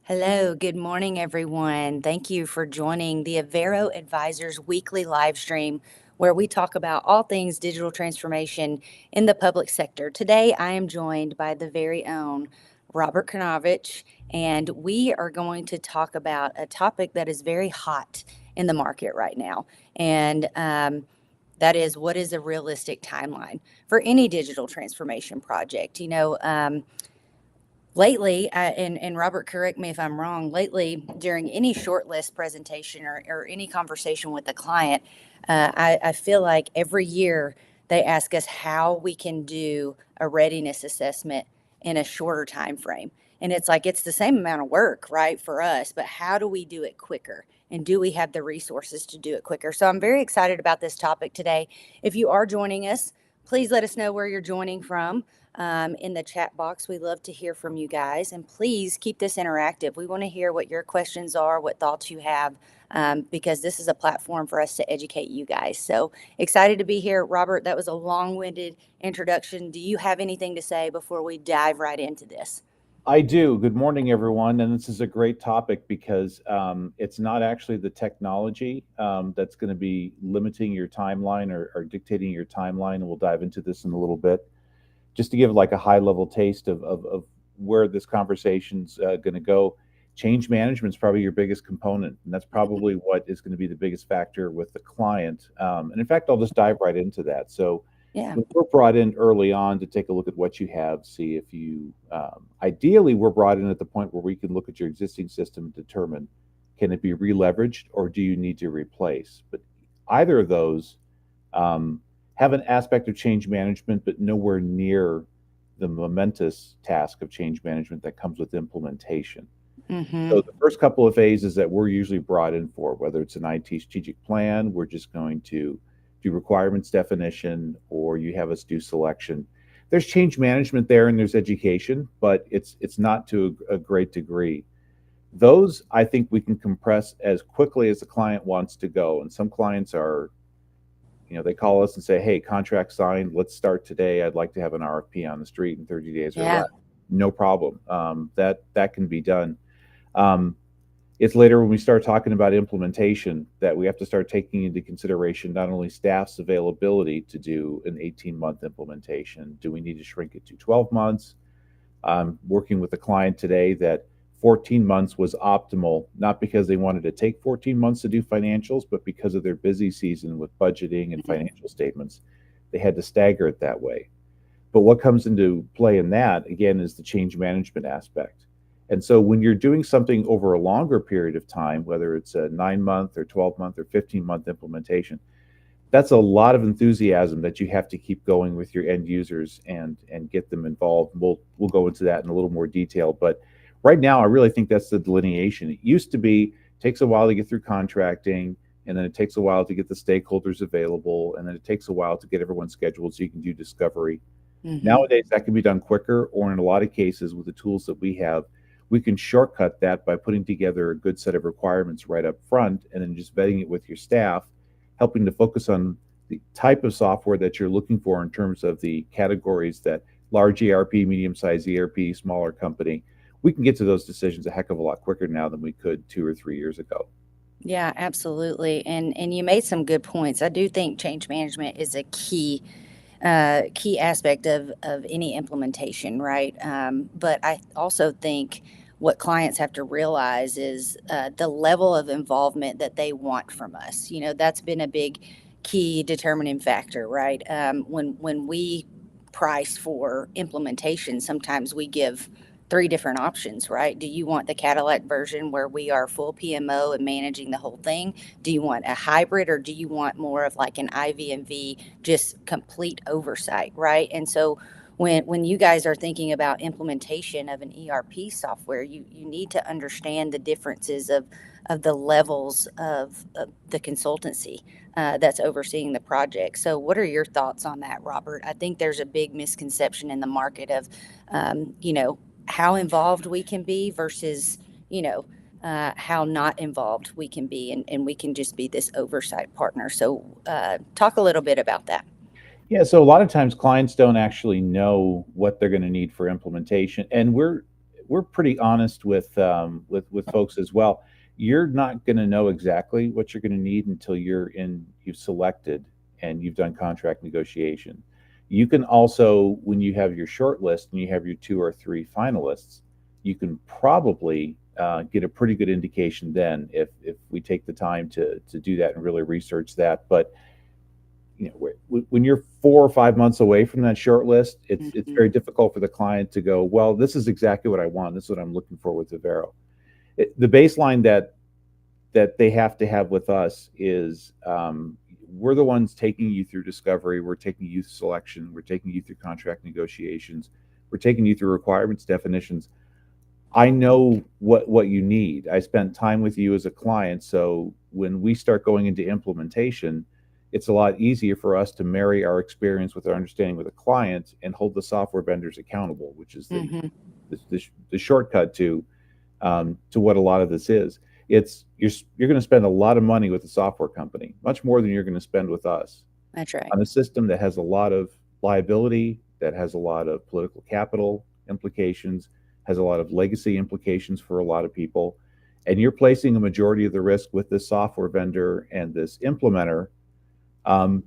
Hello, good morning, everyone. Thank you for joining the Avero Advisors weekly live stream where we talk about all things digital transformation in the public sector. Today, I am joined by the very own Robert Kornovich, and we are going to talk about a topic that is very hot in the market right now. And that is, what is a realistic timeline for any digital transformation project? Lately, and Robert, correct me if I'm wrong, lately during any shortlist presentation or any conversation with a client, I feel like every year they ask us how we can do a readiness assessment in a shorter time frame. And it's like it's the same amount of work, right, for us, but how do we do it quicker? And do we have the resources to do it quicker? So I'm very excited about this topic today. If you are joining us, please let us know where you're joining from in the chat box. We love to hear from you guys, and please keep this interactive. We want to hear what your questions are, what thoughts you have, because this is a platform for us to educate you guys. So excited to be here. Robert, that was a long-winded introduction. Do you have anything to say before we dive right into this? I do. Good morning, everyone. And this is a great topic because it's not actually the technology that's going to be limiting your timeline or dictating your timeline. And we'll dive into this in a little bit. Just to give like a high level taste of where this conversation's going to go, change management is probably your biggest component. And that's probably what is going to be the biggest factor with the client. And in fact, I'll just dive right into that. So, Yeah. when we're brought in early on to take a look at what you have, see if you, ideally, we're brought in at the point where we can look at your existing system and determine can it be re-leveraged or do you need to replace? But either of those have an aspect of change management, but nowhere near the momentous task of change management that comes with implementation. Mm-hmm. So the first couple of phases that we're usually brought in for, whether it's an IT strategic plan, we're just going to do requirements definition, or you have us do selection. There's change management there and there's education, but it's not to a great degree. Those I think we can compress as quickly as the client wants to go. And some clients are, they call us and say, "Hey, contract signed. Let's start today. I'd like to have an RFP on the street in 30 days or Yeah. less." No problem. That can be done. Um, it's later when we start talking about implementation that we have to start taking into consideration not only staff's availability to do an 18-month implementation. Do we need to shrink it to 12 months? I'm working with a client today that 14 months was optimal, not because they wanted to take 14 months to do financials, but because of their busy season with budgeting and financial statements. They had to stagger it that way. But what comes into play in that, again, is the change management aspect. And so when you're doing something over a longer period of time, whether it's a 9 month or 12-month or 15-month implementation, that's a lot of enthusiasm that you have to keep going with your end users and get them involved. We'll go into that in a little more detail, but right now I really think that's the delineation. It used to be takes a while to get through contracting, and then it takes a while to get the stakeholders available, and then it takes a while to get everyone scheduled so you can do discovery. Mm-hmm. Nowadays that can be done quicker, or in a lot of cases with the tools that we have, we can shortcut that by putting together a good set of requirements right up front and then just vetting it with your staff, helping to focus on the type of software that you're looking for in terms of the categories that large ERP, medium-sized ERP, smaller company. We can get to those decisions a heck of a lot quicker now than we could 2 or 3 years ago. Yeah, absolutely. And you made some good points. I do think change management is a key aspect of any implementation, right? But I also think what clients have to realize is the level of involvement that they want from us. That's been a big key determining factor, right? When we price for implementation, sometimes we give three different options, right? Do you want the Cadillac version where we are full PMO and managing the whole thing? Do you want a hybrid, or do you want more of like an IV&V, just complete oversight, right? And so when you guys are thinking about implementation of an ERP software, you need to understand the differences of the levels of the consultancy that's overseeing the project. So what are your thoughts on that, Robert? I think there's a big misconception in the market of, how involved we can be versus, how not involved we can be, and we can just be this oversight partner. So talk a little bit about that. Yeah, so a lot of times clients don't actually know what they're going to need for implementation, and we're we're pretty honest with folks as well. You're not going to know exactly what you're going to need until you've selected and you've done contract negotiation. You can also, when you have your short list and you have your two or three finalists, you can probably get a pretty good indication then if we take the time to do that and really research that. But when you're 4 or 5 months away from that short list, it's Hmm. very difficult for the client to go, well, this is exactly what I want. This is what I'm looking for with Avero. The baseline that they have to have with us is we're the ones taking you through discovery. We're taking you through selection. We're taking you through contract negotiations. We're taking you through requirements, definitions. I know what you need. I spent time with you as a client, so when we start going into implementation, it's a lot easier for us to marry our experience with our understanding with a client and hold the software vendors accountable, which is Hmm. the shortcut to what a lot of this is. It's you're going to spend a lot of money with a software company, much more than you're going to spend with us, That's right. on a system that has a lot of liability, that has a lot of political capital implications, has a lot of legacy implications for a lot of people. And you're placing a majority of the risk with this software vendor and this implementer. Um,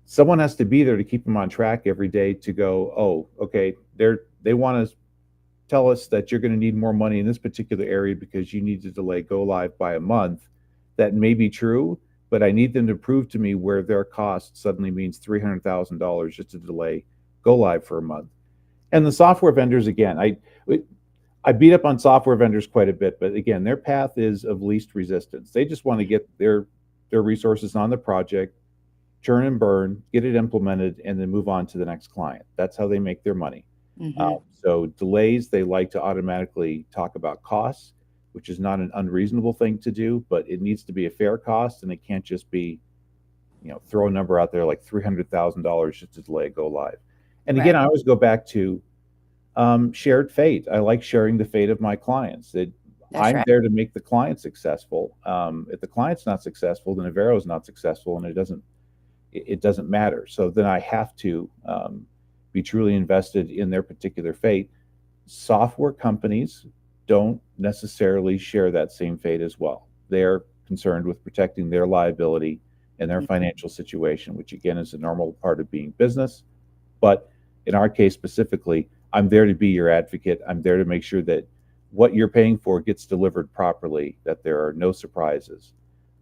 Someone has to be there to keep them on track every day to go, oh, okay, they want to tell us that you're going to need more money in this particular area because you need to delay go live by a month. That may be true, but I need them to prove to me where their cost suddenly means $300,000 just to delay go live for a month. And the software vendors, again, I beat up on software vendors quite a bit, but again, their path is of least resistance. They just want to get their resources on the project, churn and burn, get it implemented, and then move on to the next client. That's how they make their money. Hmm. So delays, they like to automatically talk about costs, which is not an unreasonable thing to do, but it needs to be a fair cost, and it can't just be, throw a number out there like $300,000 just to delay a go live. And again, Right. I always go back to shared fate. I like sharing the fate of my clients. That's I'm right. there to make the client successful. If the client's not successful, then Avero is not successful, and it doesn't matter. So then I have to be truly invested in their particular fate. Software companies don't necessarily share that same fate as well. They're concerned with protecting their liability and their Mhm. financial situation, which again is a normal part of being business. But in our case specifically, I'm there to be your advocate. I'm there to make sure that what you're paying for gets delivered properly, that there are no surprises,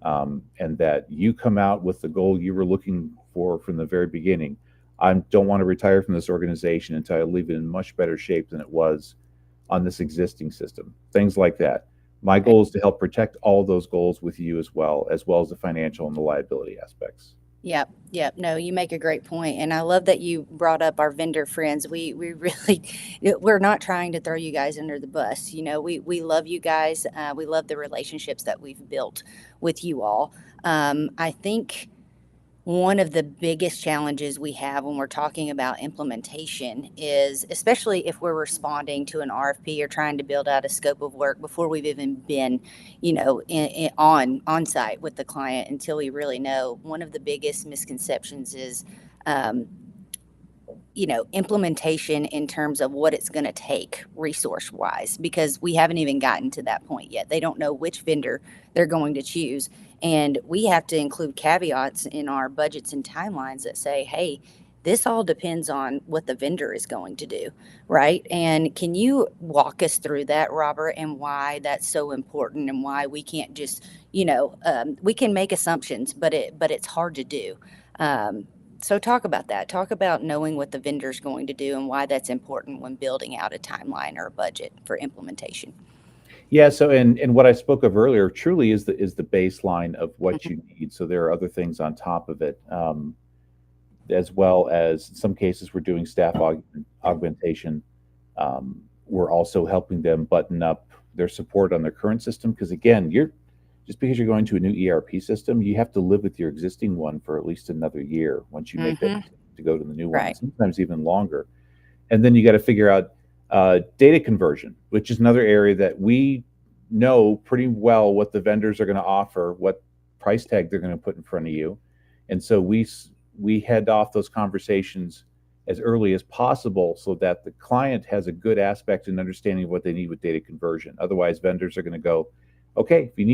and that you come out with the goal you were looking for from the very beginning. I don't want to retire from this organization until I leave it in much better shape than it was on this existing system. Things like that. My Right. goal is to help protect all those goals with you as well as the financial and the liability aspects. Yep, yep. No, you make a great point, and I love that you brought up our vendor friends. We really we're not trying to throw you guys under the bus. We love you guys. We love the relationships that we've built with you all. I think one of the biggest challenges we have when we're talking about implementation is, especially if we're responding to an RFP or trying to build out a scope of work before we've even been, on site with the client until we really know. One of the biggest misconceptions is, um, implementation in terms of what it's going to take resource wise, because we haven't even gotten to that point yet. They don't know which vendor they're going to choose. And we have to include caveats in our budgets and timelines that say, hey, this all depends on what the vendor is going to do, right? And can you walk us through that, Robert, and why that's so important and why we can't just, we can make assumptions, but it's hard to do. So talk about that. Talk about knowing what the vendor's going to do and why that's important when building out a timeline or a budget for implementation. Yeah, so and what I spoke of earlier truly is the baseline of what Mhm. you need. So there are other things on top of it, as well as in some cases we're doing augmentation. We're also helping them button up their support on their current system because again, you're just because you're going to a new ERP system, you have to live with your existing one for at least another year once you make that Mhm. to go to the new one, and Right. sometimes even longer. And then you got to figure out data conversion, which is another area that we know pretty well what the vendors are going to offer, what price tag they're going to put in front of you, and so we head off those conversations as early as possible so that the client has a good aspect in understanding of what they need with data conversion. Otherwise, vendors are going to go, okay, if you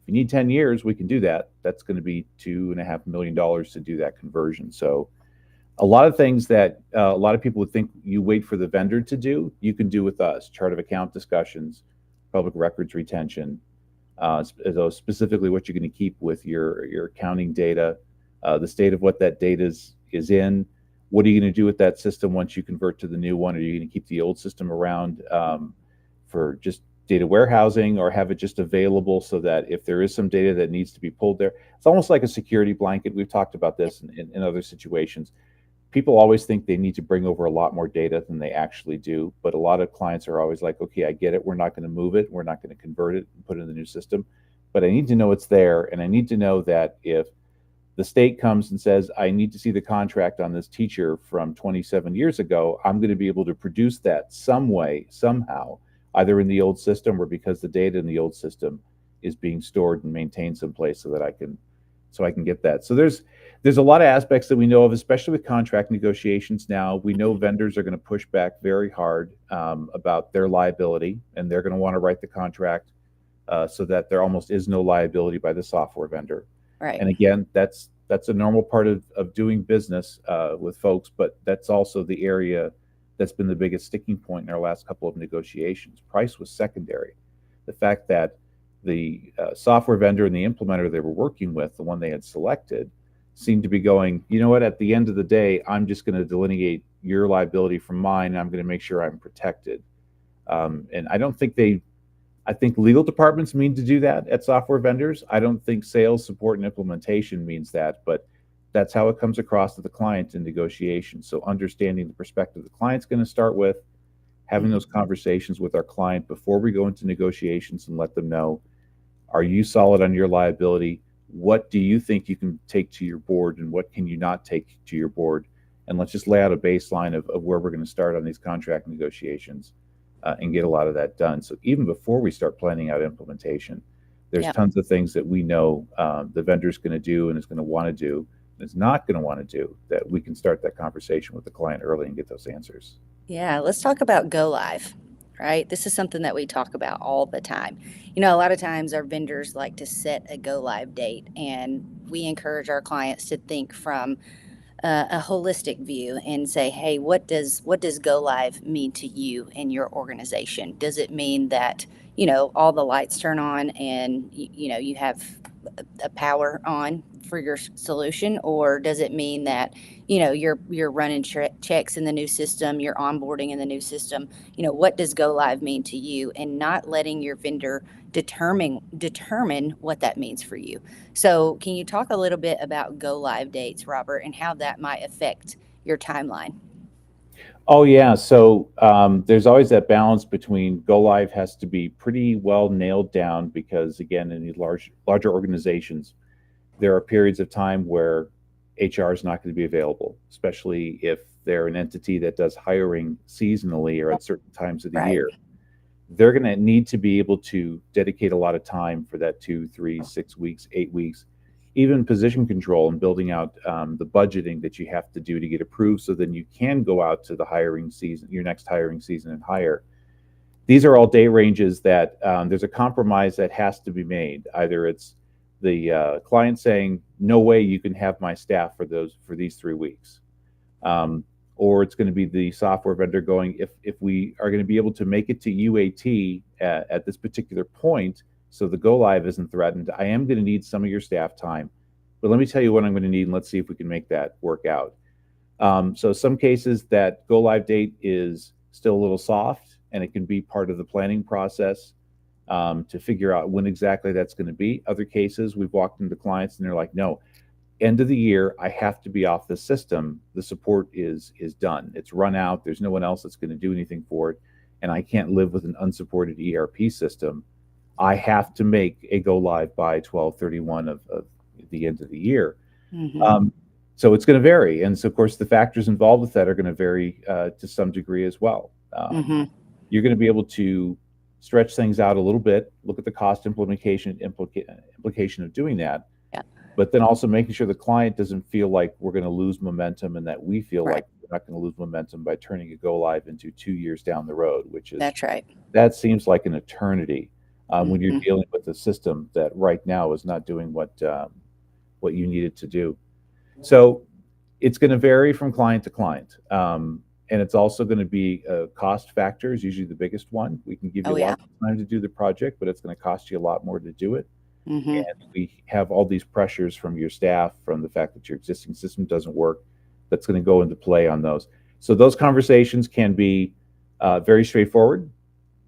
need 10 years, we can do that. That's going to be $2.5 million to do that conversion. So a lot of things that a lot of people would think you wait for the vendor to do, you can do with us. Chart of account discussions, public records retention, specifically what you're going to keep with your accounting data, the state of what that data is in. What are you going to do with that system once you convert to the new one? Are you going to keep the old system around for just data warehousing, or have it just available so that if there is some data that needs to be pulled there? It's almost like a security blanket. We've talked about this in other situations. People always think they need to bring over a lot more data than they actually do, but a lot of clients are always like, okay, I get it, we're not going to move it, we're not going to convert it and put it in the new system, but I need to know it's there, and I need to know that if the state comes and says, I need to see the contract on this teacher from 27 years ago, I'm going to be able to produce that some way, somehow, either in the old system or because the data in the old system is being stored and maintained someplace so that I can get that. So there's a lot of aspects that we know of, especially with contract negotiations now. We know vendors are going to push back very hard about their liability, and they're going to want to write the contract so that there almost is no liability by the software vendor. Right. And again, that's a normal part of doing business with folks, but that's also the area that's been the biggest sticking point in our last couple of negotiations. Price was secondary. The fact that the software vendor and the implementer they were working with, the one they had selected, seemed to be going, you know what, at the end of the day, I'm just going to delineate your liability from mine, and I'm going to make sure I'm protected. And I think legal departments mean to do that at software vendors. I don't think sales, support, and implementation means that, but that's how it comes across to the client in negotiations. So understanding the perspective the client's going to start with, having those conversations with our client before we go into negotiations and let them know, are you solid on your liability? What do you think you can take to your board, and what can you not take to your board? And let's just lay out a baseline of where we're going to start on these contract negotiations and get a lot of that done. So even before we start planning out implementation, there's tons of things that we know the vendor's going to do and is going to want to do and is not going to want to do, that we can start that conversation with the client early and get those answers. Yeah, let's talk about go live, right? This is something that we talk about all the time. You know, a lot of times our vendors like to set a go live date, and we encourage our clients to think from a holistic view and say, hey, what does go live mean to you and your organization? Does it mean that, you know, all the lights turn on and you know you have a power on for your solution, or does it mean that, you know, you're running checks in the new system, you're onboarding in the new system? You know, what does go live mean to you, and not letting your vendor determine what that means for you. So can you talk a little bit about go live dates, Robert, and how that might affect your timeline? Oh yeah, so there's always that balance between go live has to be pretty well nailed down, because again, in these larger organizations, there are periods of time where HR is not going to be available, especially if they're an entity that does hiring seasonally or at certain times of the Right. year. They're going to need to be able to dedicate a lot of time for that 2, 3, 6 weeks, 8 weeks, even position control and building out the budgeting that you have to do to get approved, so then you can go out to the hiring season, your next hiring season, and hire. These are all day ranges that there's a compromise that has to be made. Either it's the client saying, no way you can have my staff for these 3 weeks. Or it's going to be the software vendor going, if we are going to be able to make it to UAT at this particular point, so the go live isn't threatened, I am going to need some of your staff time, but let me tell you what I'm going to need, and let's see if we can make that work out. So some cases that go live date is still a little soft, and it can be part of the planning process to figure out when exactly that's going to be. Other cases, we've walked into clients and they're like, no, end of the year, I have to be off the system. The support is done. It's run out. There's no one else that's going to do anything for it. And I can't live with an unsupported ERP system. I have to make a go live by 12/31 of the end of the year. Mm-hmm. So it's going to vary. And so, of course, the factors involved with that are going to vary to some degree as well. Mm-hmm. You're going to be able to stretch things out a little bit, look at the cost implication of doing that, Yeah. but then also making sure the client doesn't feel like we're going to lose momentum, and that we feel Right. like we're not going to lose momentum by turning a go live into 2 years down the road, which is That's right. that seems like an eternity when you're Hmm. dealing with a system that right now is not doing what you need it to do. So it's going to vary from client to client. And it's also going to be cost factor is usually the biggest one. We can give you Oh, yeah. lots of time to do the project, but it's going to cost you a lot more to do it. Hmm. And we have all these pressures from your staff, from the fact that your existing system doesn't work, that's going to go into play on those. So those conversations can be very straightforward.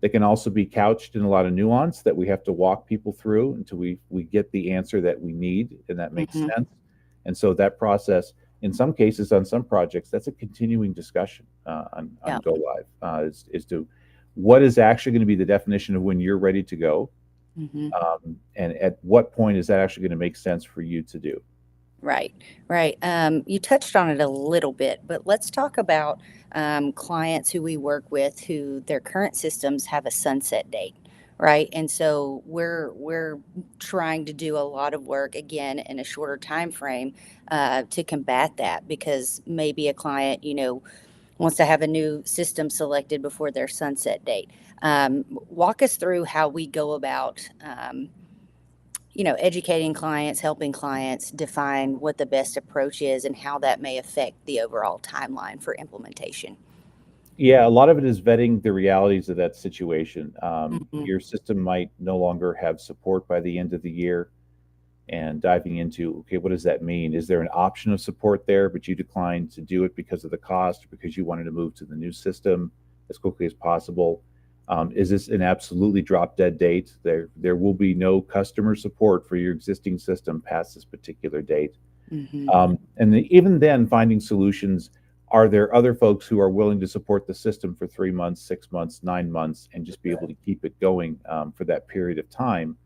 They can also be couched in a lot of nuance that we have to walk people through until we get the answer that we need and that makes Hmm. sense. And so that process, in some cases, on some projects, that's a continuing discussion on Yeah. go live is to what is actually going to be the definition of when you're ready to go, Hmm. and at what point is that actually going to make sense for you to do. Right, right. You touched on it a little bit, but let's talk about clients who we work with who their current systems have a sunset date, right? And so we're trying to do a lot of work again in a shorter time frame to combat that because maybe a client, wants to have a new system selected before their sunset date. Walk us through how we go about. Educating clients, helping clients define what the best approach is and how that may affect the overall timeline for implementation. Yeah, a lot of it is vetting the realities of that situation. Hmm. Your system might no longer have support by the end of the year, and diving into, okay, what does that mean? Is there an option of support there, but you declined to do it because of the cost, because you wanted to move to the new system as quickly as possible? Is this an absolutely drop dead date? There will be no customer support for your existing system past this particular date. Hmm. Even then, finding solutions. Are there other folks who are willing to support the system for 3 months, 6 months, 9 months, and just be able to keep it going for that period of time?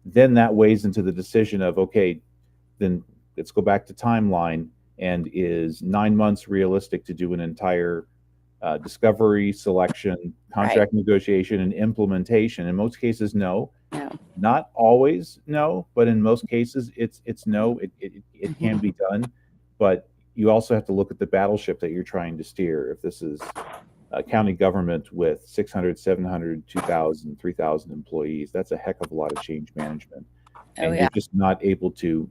Then that weighs into the decision of, okay, then let's go back to timeline. And is 9 months realistic to do an entire discovery, selection, Right. contract negotiation, and implementation? In most cases, no. No. Not always no, but in most cases, it's no. It can Hmm. be done, but you also have to look at the battleship that you're trying to steer. If this is a county government with 600, 700, 2,000, 3,000 employees, that's a heck of a lot of change management, Oh, and yeah. you're just not able to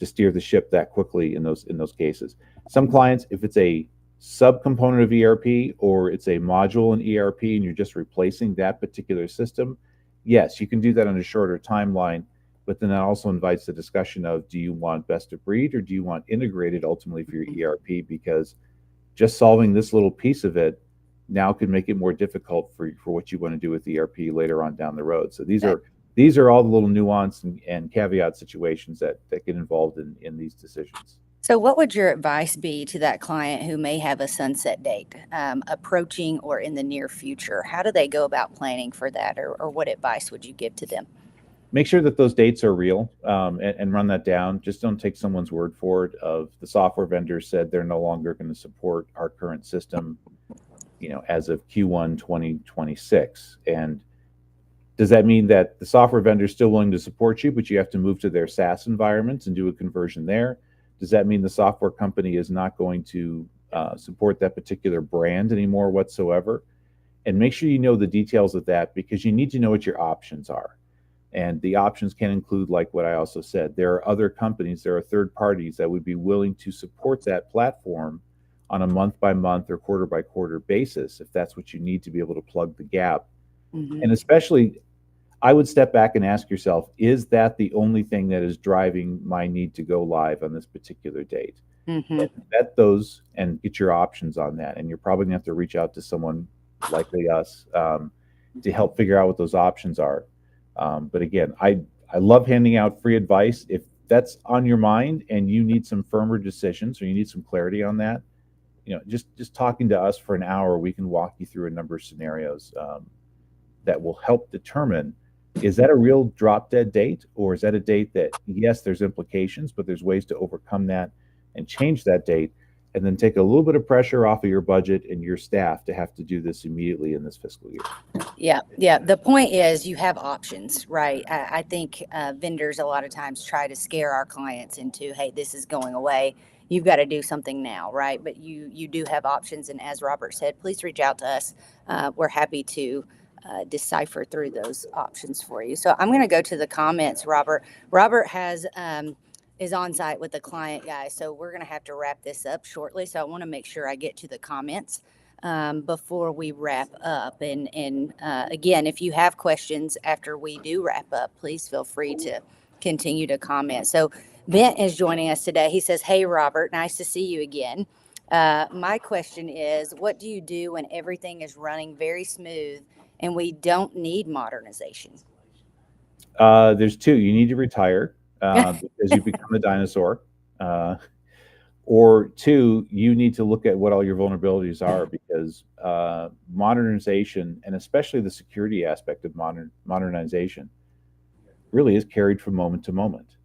steer the ship that quickly in those cases. Some clients, if it's a subcomponent of ERP or it's a module in ERP and you're just replacing that particular system, yes, you can do that on a shorter timeline. But then that also invites the discussion of, do you want best of breed or do you want integrated ultimately for your Mhm. ERP? Because just solving this little piece of it now could make it more difficult for what you want to do with ERP later on down the road. So these That- are these are all the little nuance and caveat situations that get involved in these decisions. So, what would your advice be to that client who may have a sunset date approaching or in the near future? How do they go about planning for that, or what advice would you give to them? Make sure that those dates are real, and run that down. Just don't take someone's word for it. Of the software vendor said they're no longer going to support our current system, as of Q1 2026. And does that mean that the software vendor is still willing to support you, but you have to move to their SaaS environment and do a conversion there? Does that mean the software company is not going to support that particular brand anymore whatsoever? And make sure you know the details of that, because you need to know what your options are. And the options can include, like what I also said, there are other companies, there are third parties that would be willing to support that platform on a month by month or quarter by quarter basis if that's what you need to be able to plug the gap. Hmm. And especially, I would step back and ask yourself, is that the only thing that is driving my need to go live on this particular date? Hmm. And vet those and get your options on that. And you're probably going to have to reach out to someone, likely us, to help figure out what those options are. But again, I love handing out free advice. If that's on your mind and you need some firmer decisions or you need some clarity on that, just talking to us for an hour, we can walk you through a number of scenarios that will help determine, is that a real drop dead date, or is that a date that, yes, there's implications, but there's ways to overcome that and change that date, and then take a little bit of pressure off of your budget and your staff to have to do this immediately in this fiscal year. Yeah, yeah. The point is you have options, right? I think vendors a lot of times try to scare our clients into, hey, this is going away. you've got to do something now, right? But you do have options, and as Robert said, please reach out to us. We're happy to decipher through those options for you. So I'm going to go to the comments, Robert. Robert has is on site with the client, guys. So we're going to have to wrap this up shortly. So I want to make sure I get to the comments before we wrap up. And again, if you have questions after we do wrap up, please feel free to continue to comment. So Bent is joining us today. He says, "Hey, Robert, nice to see you again. My question is, what do you do when everything is running very smooth and we don't need modernization?" There's two. You need to retire because you become a dinosaur. Or two, you need to look at what all your vulnerabilities are, because modernization, and especially the security aspect of modernization, really is carried from moment to moment.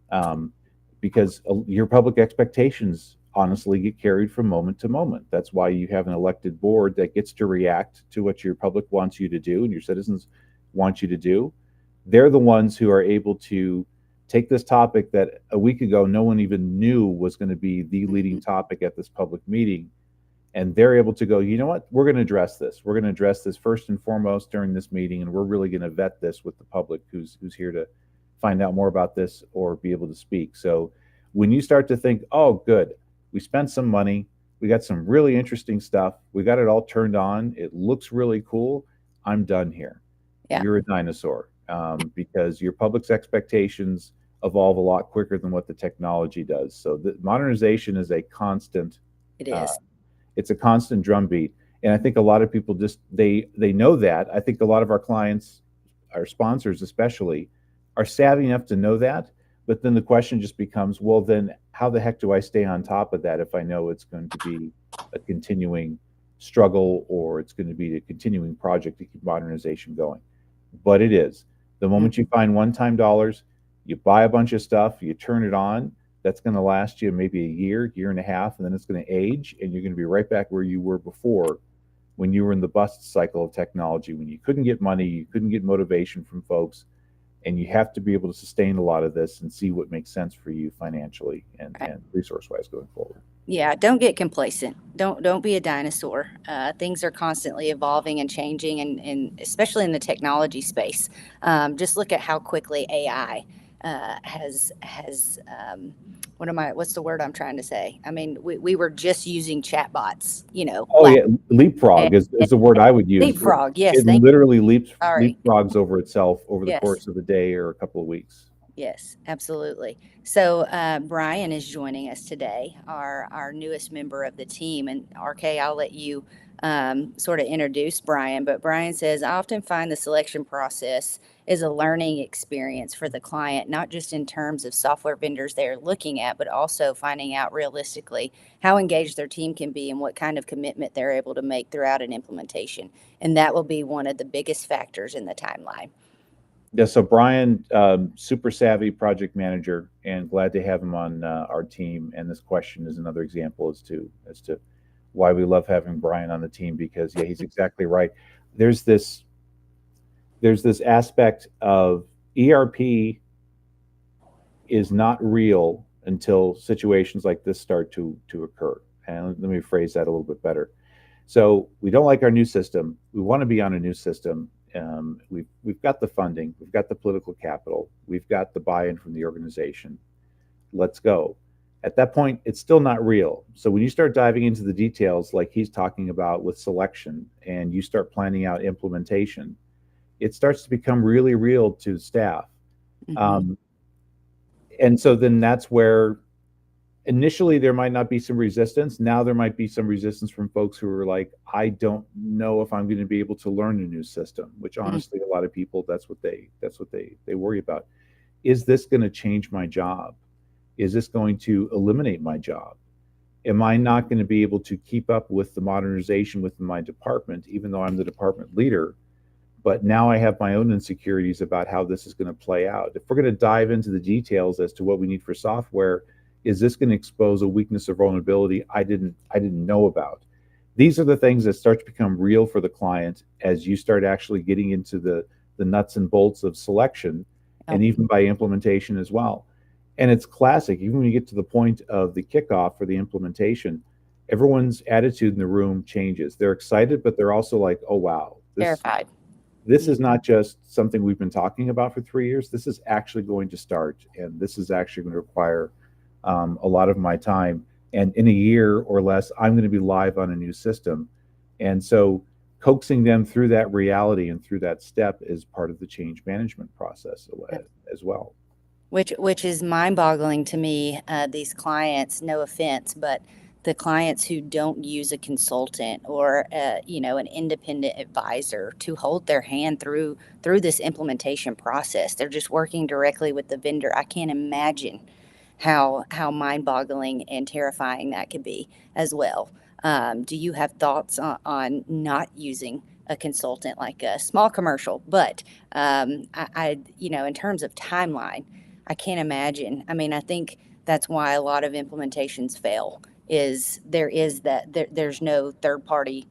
Because your public expectations honestly get carried from moment to moment. That's why you have an elected board that gets to react to what your public wants you to do and your citizens want you to do. They're the ones who are able to take this topic that a week ago no one even knew was going to be the leading topic at this public meeting, and they're able to go, you know what, we're going to address this. We're going to address this first and foremost during this meeting, and we're really going to vet this with the public who's here to find out more about this or be able to speak. So when you start to think, oh, good, we spent some money, we got some really interesting stuff, we got it all turned on, it looks really cool, I'm done here. Yeah. You're a dinosaur, because your public's expectations evolve a lot quicker than what the technology does. So the modernization is a constant. It is. It's a constant drumbeat, and I think a lot of people just they know that. I think a lot of our clients, our sponsors especially, are savvy enough to know that. But then the question just becomes, well, then how the heck do I stay on top of that if I know it's going to be a continuing struggle, or it's going to be a continuing project to keep modernization going? But it is. The moment you find one-time dollars, you buy a bunch of stuff, you turn it on, that's going to last you maybe a year, year and a half, and then it's going to age, and you're going to be right back where you were before, when you were in the bust cycle of technology, when you couldn't get money, you couldn't get motivation from folks, and you have to be able to sustain a lot of this and see what makes sense for you financially and resource-wise going forward. Yeah, don't get complacent. Don't be a dinosaur. Things are constantly evolving and changing, and especially in the technology space. Just look at how quickly AI has what's the word I'm trying to say? I mean, we were just using chatbots, Oh yeah, leapfrog is the word I would use. Leapfrog, yes. It literally Sorry. leapfrogs over itself over the Yes. course of a day or a couple of weeks. Yes, absolutely. So Brian is joining us today, our newest member of the team. And RK, I'll let you sort of introduce Brian. But Brian says, I often find the selection process is a learning experience for the client, not just in terms of software vendors they're looking at, but also finding out realistically how engaged their team can be and what kind of commitment they're able to make throughout an implementation. And that will be one of the biggest factors in the timeline. Yeah, so Brian, super savvy project manager, and glad to have him on our team. And this question is another example as to why we love having Brian on the team, because yeah, he's exactly right. There's this aspect of ERP is not real until situations like this start to occur. And let me phrase that a little bit better. So we don't like our new system. We want to be on a new system. We've got the funding, we've got the political capital, we've got the buy-in from the organization. Let's go. At that point, it's still not real. So when you start diving into the details, like he's talking about with selection, and you start planning out implementation, it starts to become really real to staff. Mm-hmm. And so then that's where initially there might not be some resistance. Now there might be some resistance from folks who are like, I don't know if I'm going to be able to learn a new system, which honestly, a lot of people, that's what they worry about. Is this going to change my job? Is this going to eliminate my job? Am I not going to be able to keep up with the modernization within my department, even though I'm the department leader? But now I have my own insecurities about how this is going to play out. If we're going to dive into the details as to what we need for software, is this going to expose a weakness or vulnerability I didn't know about? These are the things that start to become real for the client as you start actually getting into the nuts and bolts of selection, and even by implementation as well. And it's classic. Even when you get to the point of the kickoff for the implementation, everyone's attitude in the room changes. They're excited, but they're also like, "Oh wow, Terrified. this is not just something we've been talking about for 3 years. This is actually going to start, and this is actually going to require a lot of my time. And in a year or less, I'm going to be live on a new system." And so, coaxing them through that reality and through that step is part of the change management process as well. Which is mind-boggling to me. These clients, no offense, but the clients who don't use a consultant or an independent advisor to hold their hand through this implementation process. They're just working directly with the vendor. I can't imagine how mind-boggling and terrifying that could be as well. Do you have thoughts on not using a consultant, like a small commercial? But in terms of timeline, I can't imagine. I mean, I think that's why a lot of implementations fail. There's no third party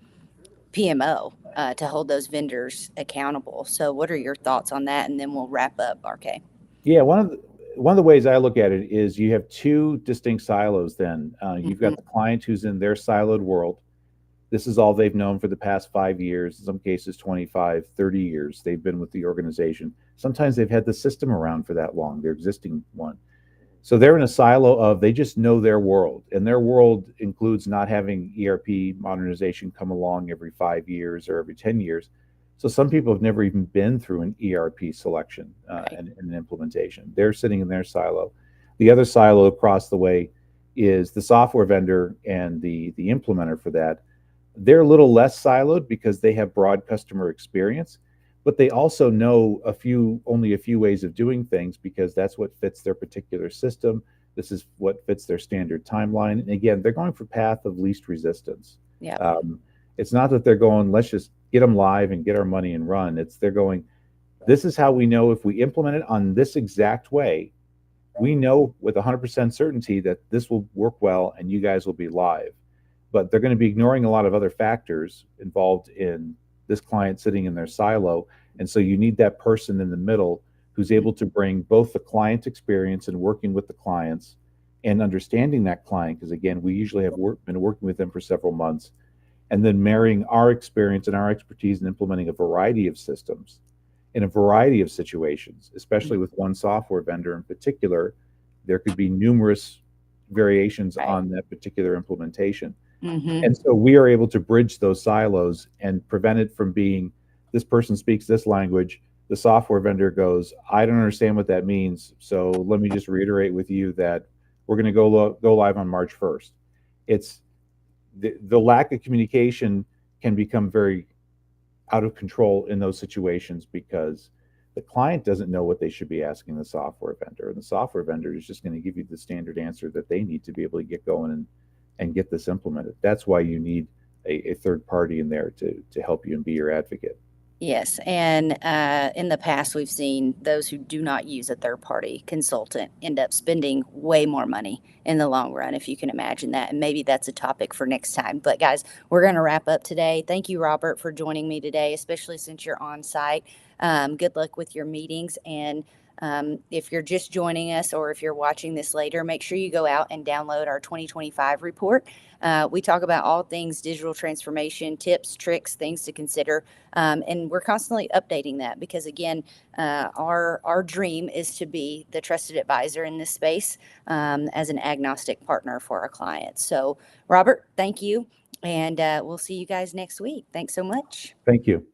PMO to hold those vendors accountable. So, what are your thoughts on that? And then we'll wrap up, RK. Yeah, one of the ways I look at it is you have two distinct silos. Then you've Mhm. got the client who's in their siloed world. This is all they've known for the past 5 years, in some cases 25, 30 years. They've been with the organization. Sometimes they've had the system around for that long, their existing one. So they're in a silo of they just know their world, and their world includes not having ERP modernization come along every 5 years or every 10 years. So some people have never even been through an ERP selection Right. and an implementation. They're sitting in their silo. The other silo across the way is the software vendor and the implementer for that. They're a little less siloed because they have broad customer experience, but they also know only a few ways of doing things because that's what fits their particular system. This is what fits their standard timeline. And again, they're going for path of least resistance. Yeah. It's not that they're going, let's just get them live and get our money and run. It's they're going, this is how we know if we implement it on this exact way, we know with 100% certainty that this will work well and you guys will be live. But they're going to be ignoring a lot of other factors involved in this client sitting in their silo. And so you need that person in the middle who's able to bring both the client experience and working with the clients and understanding that client. Because again, we usually have been working with them for several months, and then marrying our experience and our expertise in implementing a variety of systems in a variety of situations, especially with one software vendor in particular. There could be numerous variations Right. on that particular implementation. Mm-hmm. And so we are able to bridge those silos and prevent it from being this person speaks this language. The software vendor goes, I don't understand what that means. So let me just reiterate with you that we're going to go live on March 1st. It's the lack of communication can become very out of control in those situations because the client doesn't know what they should be asking the software vendor, and the software vendor is just going to give you the standard answer that they need to be able to get going and get this implemented. That's why you need a third party in there to help you and be your advocate. Yes, and in the past, we've seen those who do not use a third-party consultant end up spending way more money in the long run, if you can imagine that. And maybe that's a topic for next time. But guys, we're going to wrap up today. Thank you, Robert, for joining me today, especially since you're on site. Good luck with your meetings. And if you're just joining us or if you're watching this later, make sure you go out and download our 2025 report. We talk about all things digital transformation, tips, tricks, things to consider. And we're constantly updating that because, again, our dream is to be the trusted advisor in this space as an agnostic partner for our clients. So, Robert, thank you. And we'll see you guys next week. Thanks so much. Thank you.